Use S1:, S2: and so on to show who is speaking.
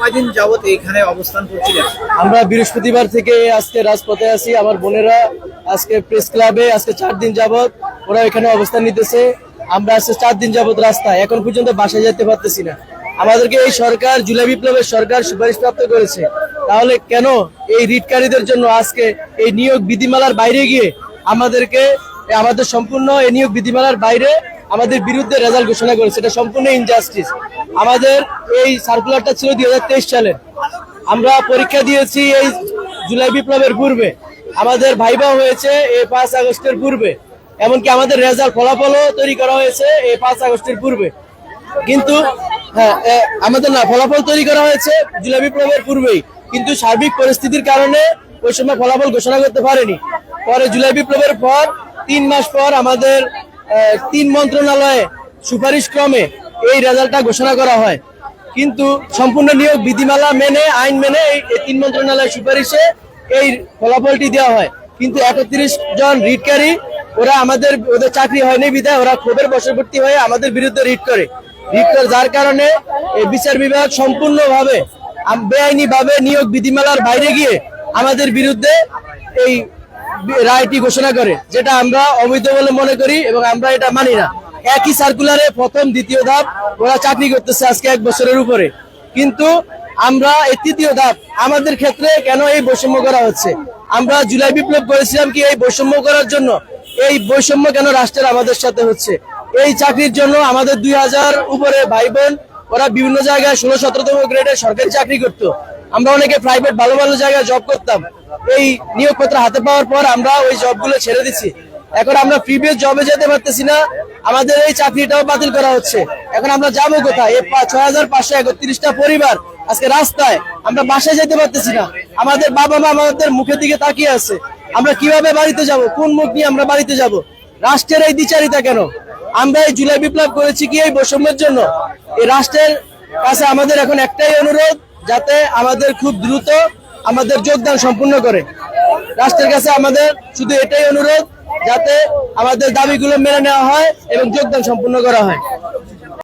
S1: কয়দিন যাবত এইখানে অবস্থান করছিলেন?
S2: আমরা বৃহস্পতিবার থেকে আজকে রাজপথে আছি। আমার বোনেরা আজকে প্রেস ক্লাবে আজকে 4 দিন যাবত ওরা এখানে অবস্থান নিতেছে। আমরা আজকে 4 দিন যাবত রাস্তায়, এখন পর্যন্ত বাসায় যেতে পারতেছি না। আমাদেরকে এই সরকার, জুলাই বিপ্লবের সরকার সুপারিশ প্রাপ্ত করেছে, তাহলে কেন এই রিটকারীদের জন্য আজকে এই নিয়োগ বিধিমালার বাইরে গিয়ে আমাদেরকে, আমাদের সম্পূর্ণ এই নিয়োগ বিধিমালার বাইরে আমাদের বিরুদ্ধে রেজাল্ট ঘোষণা করেছে? এটা সম্পূর্ণ ইনজাস্টিস। আমাদের এই সার্কুলারটা ছিল 2023 সালে। আমরা পরীক্ষা দিয়েছি এই জুলাই বিপ্লবের পূর্বে, আমাদের ভাইবা হয়েছে এই 5 আগস্টের পূর্বে, এমনকি আমাদের রেজাল্ট ফলাফলও তৈরি করা হয়েছে এই 5 আগস্টের পূর্বে। কিন্তু আমাদের না, ফলাফল তৈরি করা হয়েছে জুলাই বিপ্লবের পূর্বেই, কিন্তু সার্বিক পরিস্থিতির কারণে ওই সময় ফলাফল ঘোষণা করতে পারেনি। পরে জুলাই বিপ্লবের পর 3 মাস পর আমাদের 3 মন্ত্রণালয়ে সুপারিশ ক্রমে এই রেজাল্টটা ঘোষণা করা হয়। কিন্তু সম্পূর্ণ নিয়োগ বিধিমালা মেনে, আইন মেনে এই 3 মন্ত্রণালয়ের সুপারিশে এই ফলাফলটি দেওয়া হয়। কিন্তু 31 জন রিটকারী, ওরা ওদের চাকরি হয়নি বিধায় ওরা ক্ষোভের বশবর্তী হয়ে আমাদের বিরুদ্ধে রিট করে, যার কারণে এই বিচার বিভাগ সম্পূর্ণভাবে বেআইনি ভাবে নিয়োগ বিধিমালার বাইরে গিয়ে আমাদের বিরুদ্ধে এই রায়টি ঘোষণা করে, যেটা আমরা অবৈধ বলে মনে করি এবং আমরা এটা মানি না। একই সার্কুলারে প্রথম দ্বিতীয় ধাপ ওরা চাকরি করতেছে আজকে 1 বছরের উপরে, কিন্তু আমরা এই তৃতীয় ধাপ আমাদের ক্ষেত্রে কেন এই বৈষম্য করা হচ্ছে? আমরা জুলাই বিপ্লব করেছিলাম কি এই বৈষম্য করার জন্য? এই বৈষম্য কেন রাষ্ট্রের আমাদের সাথে হচ্ছে? এই চাকরির জন্য আমাদের 2000 উপরে ভাই বোন ওরা বিভিন্ন জায়গায় 16-17তম গ্রেডের সরকারি চাকরি করতো। আমরা অনেকে প্রাইভেট ভালো ভালো জায়গায় জব করতাম। এই নিয়োগপত্র হাতে পাওয়ার পর আমরা ওই জবগুলো ছেড়ে দিচ্ছি। এখন আমরা প্রিভিয়াস জবে যেতে পারতেছি না, আমাদের এই চাকরিটাও বাতিল করা হচ্ছে। এখন আমরা যাবো কোথায়? এই 6531টা পরিবার আজকে রাস্তায়, আমরা বাসায় যেতে পারতেছি না। আমাদের বাবা মা আমাদের মুখের দিকে তাকিয়ে আছে। আমরা কিভাবে বাড়িতে যাব? কোন মুখ নিয়ে আমরা বাড়িতে যাব? রাষ্ট্রের এই দ্বিচারিতা কেন? আমরা এই জুলাই বিপ্লব করেছি কি এই বৈষম্যের জন্য? এই রাষ্ট্রের কাছে আমাদের এখন একটাই অনুরোধ, যাতে আমাদের খুব দ্রুত আমাদের যোগদান সম্পূর্ণ করে। রাষ্ট্রের কাছে আমাদের শুধু এটাই অনুরোধ, যাতে আমাদের দাবিগুলো মেনে নেওয়া হয় এবং যোগদান সম্পূর্ণ করা হয়।